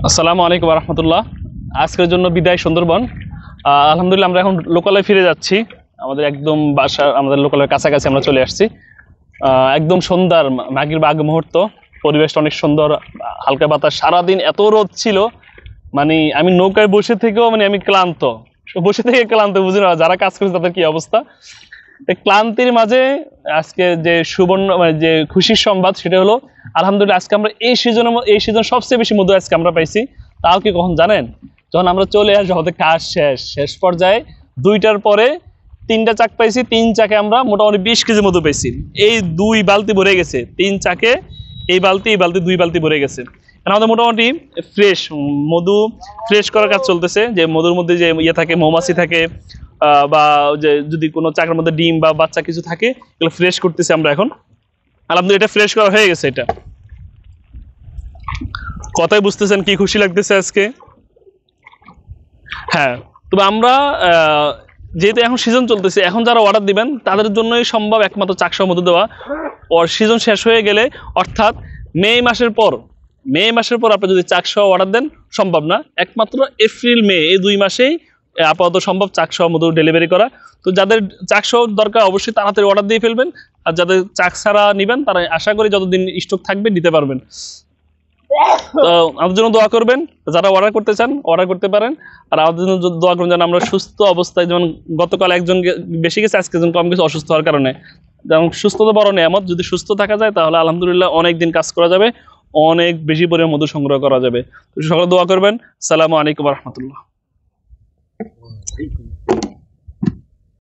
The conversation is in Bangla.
আসসালামু আলাইকুম রহমতুল্লাহ। আজকের জন্য বিদায় সুন্দরবন। আলহামদুলিল্লাহ আমরা এখন লোকালয়ে ফিরে যাচ্ছি। আমাদের একদম বাসা, আমাদের লোকালয়ের কাছাকাছি আমরা চলে আসছি। একদম সন্ধ্যার মাগরিব আগ মুহূর্ত, পরিবেশটা অনেক সুন্দর, হালকা বাতাস। সারাদিন এত রোদ ছিল, মানে আমি নৌকায় বসে থেকেও মানে আমি ক্লান্ত, বসে থেকে ক্লান্ত, বুঝি না যারা কাজ করছে তাদের কি অবস্থা। এই ক্লান্তির মাঝে আজকে যে সুবর্ণ মানে যে খুশির সংবাদ সেটা হলো আলহামদুলিল্লাহ আজকে আমরা এই সিজন সবচেয়ে বেশি মধু আজকে আমরা পাইছি। তাও কি কখন জানেন? যখন আমরা চলে আসি, আমাদের কাজ শেষ পর্যায়ে 2টার পরে 3টা চাক পাইছি। 3 চাকে আমরা মোটামুটি 20 কেজি মধু পাইছি। এই 2 বালতি ভরে গেছে 3 চাকে, এই বালতি 2 বালতি ভরে গেছে। আমাদের মোটামুটি ফ্রেশ মধু, ফ্রেশ করার কাজ চলতেছে। যে মধুর মধ্যে যে ইয়ে থাকে, মৌমাছি থাকে, বা যে যদি কোনো চাকের মধ্যে ডিম বা বাচ্চা কিছু থাকে, এগুলো ফ্রেশ করতেছি আমরা এখন। আলহামদুলিল্লাহ এটা ফ্রেশ করা হয়ে গেছে। এটা কথাই বুঝতেছেন কি খুশি লাগতেছে আজকে। হ্যাঁ, তবে আমরা যেহেতু এখন সিজন চলতেছে, এখন যারা অর্ডার দিবেন তাদের জন্যই সম্ভব একমাত্র চাকসহ মধু দেওয়া। সিজন শেষ হয়ে গেলে, অর্থাৎ মে মাসের পর আপনি যদি চাকসহ অর্ডার দেন সম্ভব না। একমাত্র এপ্রিল মে এই 2 মাসেই আপাতত সম্ভব চাকসহ মধু ডেলিভারি করা। তো যাদের চাকসহ দরকার অবশ্যই তাড়াতাড়ি অর্ডার দিয়ে ফেলবেন। আর যাদের চাক ছাড়া নেবেন তারা আশা করি যতদিন স্টক থাকবে নিতে পারবেন। তো আমাদের জন্য দোয়া করবেন। যারা অর্ডার করতে চান অর্ডার করতে পারেন। আর আমাদের জন্য দোয়া করবেন যেন আমরা সুস্থ অবস্থায়, যেমন গতকাল একজন বেশি গেছে, আজকে একজন কম গেছে অসুস্থ হওয়ার কারণে। যেমন সুস্থতা বড় নেয়ামত, যদি সুস্থ থাকা যায় তাহলে আলহামদুলিল্লাহ অনেক দিন কাজ করা যাবে, অনেক বেশি পরিমাণ মধু সংগ্রহ করা যাবে। তো সকলে দোয়া করবেন। আসসালামু আলাইকুম রহমতুল্লাহ।